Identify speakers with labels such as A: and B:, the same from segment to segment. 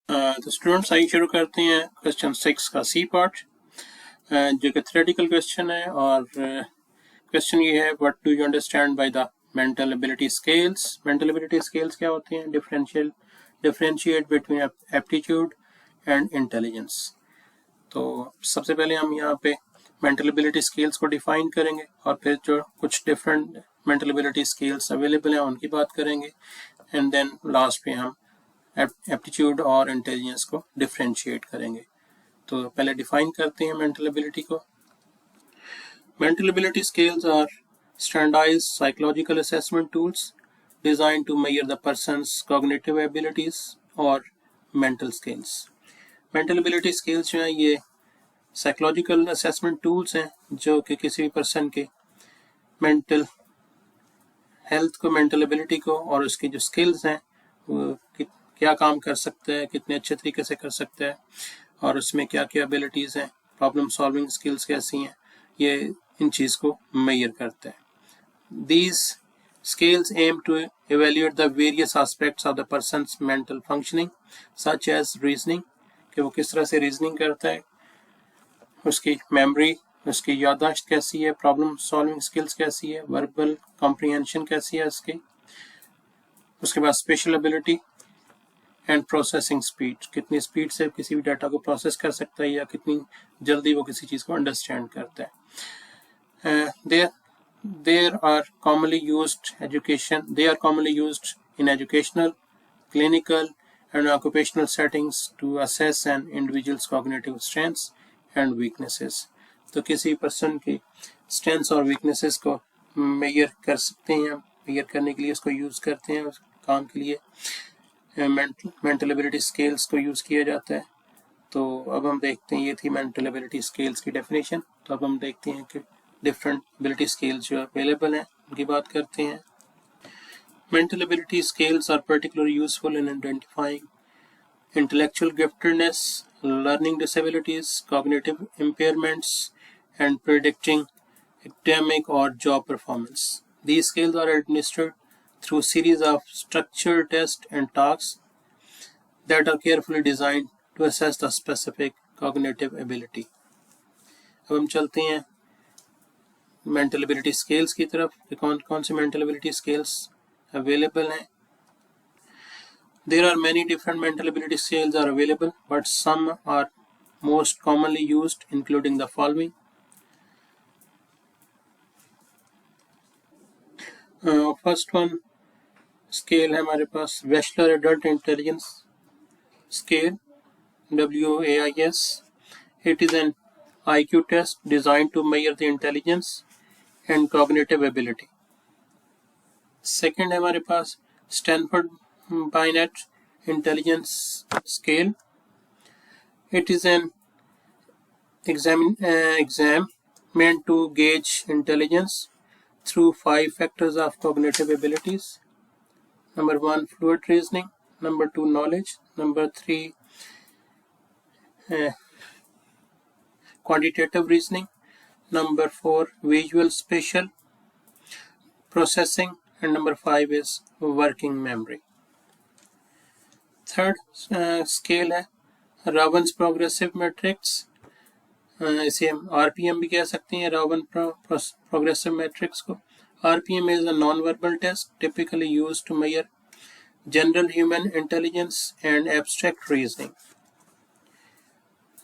A: तो स्टूडेंट्स आइए शुरू करते हैं क्वेश्चन 6 का सी पार्ट, जो कि थ्योरेटिकल क्वेश्चन है। और क्वेश्चन ये है, what do you understand by the mental ability scales. Mental ability scales क्या होती हैं? Differentiate between aptitude and intelligence. तो सबसे पहले हम यहाँ पे मेंटल एबिलिटी स्केल्स को डिफाइन करेंगे और फिर जो कुछ different mental ability scales available हैं उनकी बात करेंगे, एंड देन लास्ट पे हम एप्टीट्यूड और इंटेलिजेंस को डिफरेंशिएट करेंगे। तो पहले डिफाइन करते हैं मेंटल एबिलिटी को। Mental ability scales are standardised psychological assessment tools designed to measure the person's cognitive abilities और mental skills. Mental ability scales जो हैं ये साइकोलॉजिकल असेसमेंट टूल्स हैं जो कि किसी भी पर्सन के मेंटल हेल्थ को, मेंटल एबिलिटी को और उसकी जो स्किल्स हैं वो क्या काम कर सकता है, कितने अच्छे तरीके से कर सकता है और उसमें क्या क्या एबिलिटीज़ हैं, प्रॉब्लम सॉल्विंग स्किल्स कैसी हैं, ये इन चीज़ को मेजर करता है। These scales aim to evaluate the various aspects of the person's mental functioning such as reasoning, कि वो किस तरह से रीजनिंग करता है, उसकी मेमोरी, उसकी याददाश्त कैसी है, प्रॉब्लम सॉल्विंग स्किल्स कैसी है, वर्बल कॉम्प्रिहेंशन कैसी है उसके बाद special ability and processing speed, कितनी स्पीड से किसी भी डाटा को प्रोसेस कर सकता है या कितनी जल्दी वो किसी चीज़ को अंडरस्टैंड करता है। They are commonly used in educational, clinical and occupational settings to assess an individual's cognitive strengths and weaknesses. तो किसी पर्सन की स्ट्रेंथ्स और वीकनेसेस को मेजर कर सकते हैं, मेजर करने के लिए इसको यूज़ करते हैं, उस काम के लिए मेंटल एबिलिटी स्केल्स को यूज़ किया जाता है। तो अब हम देखते हैं, ये थी मेंटल एबिलिटी स्केल्स की डेफिनेशन। तो अब हम देखते हैं कि डिफरेंट एबिलिटी स्केल्स जो अवेलेबल हैं उनकी बात करते हैं। Mental ability scales are particularly useful in identifying intellectual giftedness, learning disabilities, cognitive impairments and predicting academic or job performance. These scales are administered through series of structured tests and tasks that are carefully designed to assess the specific cognitive ability. अब हम चलते हैं mental ability scales की तरफ कि कौन कौन से मेंटल एबिलिटी स्केल्स अवेलेबल हैं। There are many different mental ability scales are available, but some are most commonly used, including the following. First one scale है हमारे पास Wechsler adult intelligence scale, WAIS. It is an IQ test designed to measure the intelligence and cognitive ability. Second है हमारे पास Stanford Binet intelligence scale. It is an exam meant to gauge intelligence through 5 factors of cognitive abilities. Number 1, fluid reasoning. Number 2, knowledge. Number 3, quantitative reasoning. Number 4, visual spatial processing. And number 5 is working memory. Third scale है Robbins progressive matrix. इसे हम RPM भी कह सकते हैं, Ravan progressive matrix को. RPM is a non-verbal test typically used to measure general human intelligence and abstract reasoning.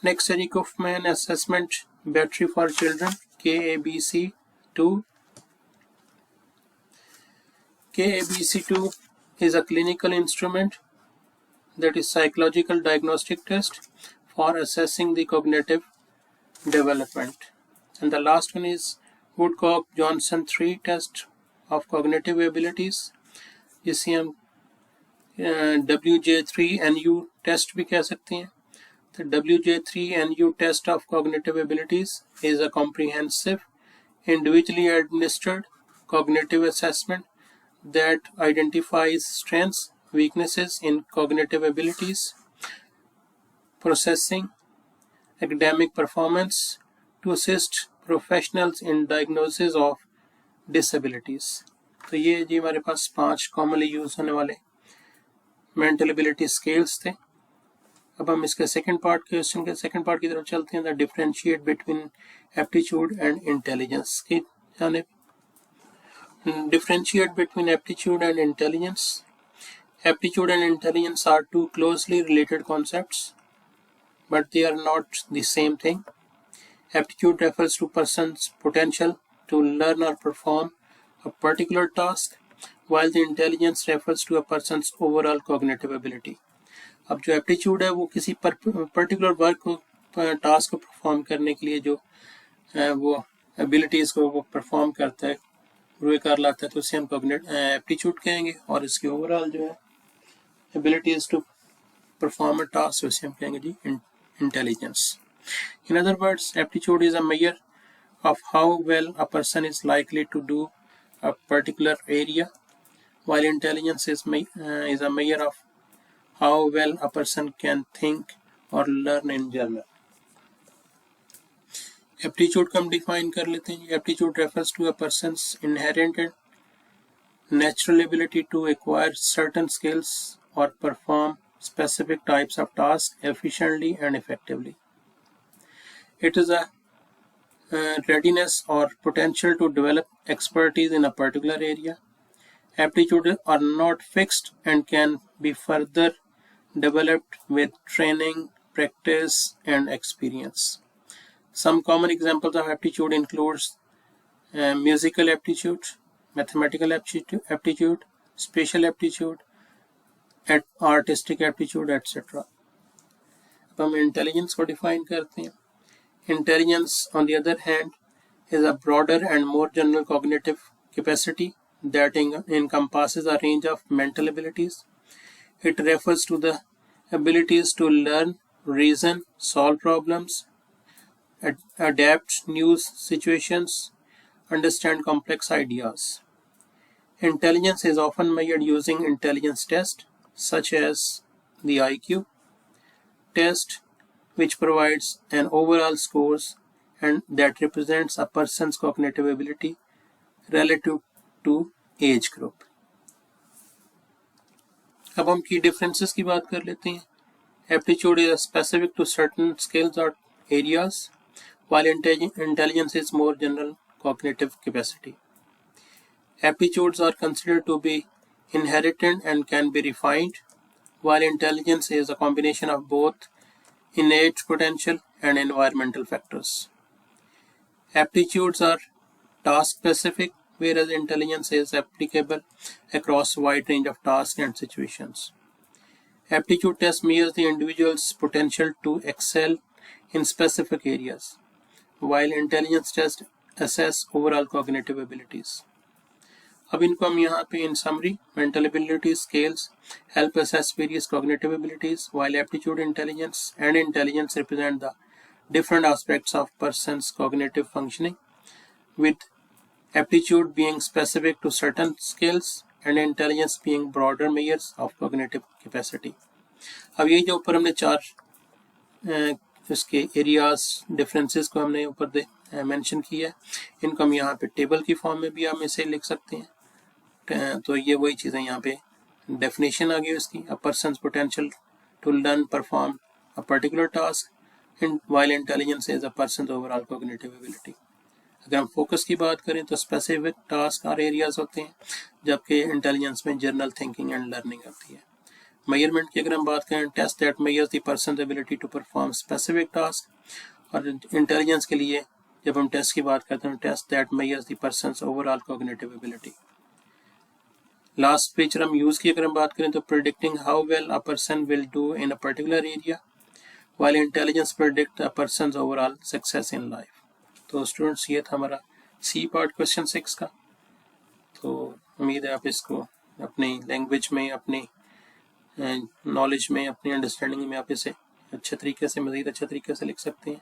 A: Next है Kaufman assessment battery for children, KABC2. KABC2 is a clinical instrument that is psychological diagnostic test for assessing the cognitive development. And the last one is Woodcock-Johnson 3 test of cognitive abilities, जिसे हम WJ3NU test भी कह सकते हैं. The WJ3NU test of cognitive abilities is a comprehensive, individually administered cognitive assessment that identifies strengths, weaknesses in cognitive abilities, processing, academic performance to assist professionals in diagnosis of disabilities. तो ये जी हमारे पास 5 commonly use होने वाले mental ability scales थे. अब हम इसके second part question के सेकंड पार्ट की तरफ चलते हैं, the differentiate between aptitude and intelligence की जानिब। Differentiate between aptitude and intelligence. Aptitude and intelligence are two closely related concepts, but they are not the same thing. Aptitude refers to person's potential to learn or perform a particular task, while the intelligence refers to a person's overall cognitive ability. अब जो aptitude है वो किसी particular work को task को perform करने के लिए जो वो एबिलिटीज़ को वो परफॉर्म करता है, वो कर लाता है, तो उसे हम एप्टीट्यूड कहेंगे, और इसकी ओवरऑल जो है abilities to perform a task उसे हम कहेंगे जी intelligence. In other words, aptitude is a measure of how well a person is likely to do a particular area, while intelligence is a measure of how well a person can think or learn in general. Aptitude को हम define कर लेते हैं. Aptitude refers to a person's inherent and natural ability to acquire certain skills or perform specific types of tasks efficiently and effectively. It is a readiness or potential to develop expertise in a particular area. Aptitudes are not fixed and can be further developed with training, practice, and experience. Some common examples of aptitude includes musical aptitude, mathematical aptitude, spatial aptitude, artistic aptitude, etc. अब हम intelligence को define करते हैं. Intelligence, on the other hand, is a broader and more general cognitive capacity that encompasses a range of mental abilities. It refers to the abilities to learn, reason, solve problems, adapt new situations, understand complex ideas. Intelligence is often measured using intelligence tests, such as the IQ test, which provides an overall scores and that represents a person's cognitive ability relative to age group. अब हम की differences की बात कर लेते हैं. Aptitude is specific to certain skills or areas, while intelligence is more general cognitive capacity. Aptitudes are considered to be inherited and can be refined, while intelligence is a combination of both innate potential and environmental factors. Aptitudes are task specific, whereas intelligence is applicable across a wide range of tasks and situations. Aptitude test measures the individual's potential to excel in specific areas, while intelligence test assess overall cognitive abilities. अब इनको हम यहाँ पे in summary, mental ability scales help assess various cognitive abilities, while aptitude, intelligence, and intelligence represent the different aspects of person's cognitive functioning, with aptitude being specific to certain skills and intelligence being broader measures of cognitive capacity. अब ये जो ऊपर हमने चार इसके areas differences को हमने ऊपर मेंशन किया है, इनको हम यहाँ पे टेबल की फॉर्म में भी हम इसे लिख सकते हैं. तो ये वही चीज़ें यहाँ पे डेफिनेशन आ गई उसकी. A person's potential to learn perform a particular task while intelligence is a person's overall cognitive ability. अगर हम फोकस की बात करें तो स्पेसिफिक टास्क और एरियाज होते हैं, जबकि इंटेलिजेंस में जनरल थिंकिंग एंड लर्निंग होती है. मेजरमेंट की अगर हम बात करें, test that measures the person's ability to perform specific task, और इंटेलिजेंस के लिए जब हम टेस्ट की बात करते हैं, test that measures the person's overall cognitive ability. Last feature हम यूज की अगर हम बात करें तो predicting how well a person will do in a particular area, while intelligence predict a person's overall success in life. तो students ये था हमारा सी पार्ट क्वेश्चन 6 का. तो उम्मीद है आप इसको अपनी लैंग्वेज में, अपनी नॉलेज में, अपनी अंडरस्टैंडिंग में आप इसे अच्छे तरीके से, मज़ीद अच्छे तरीके से लिख सकते हैं.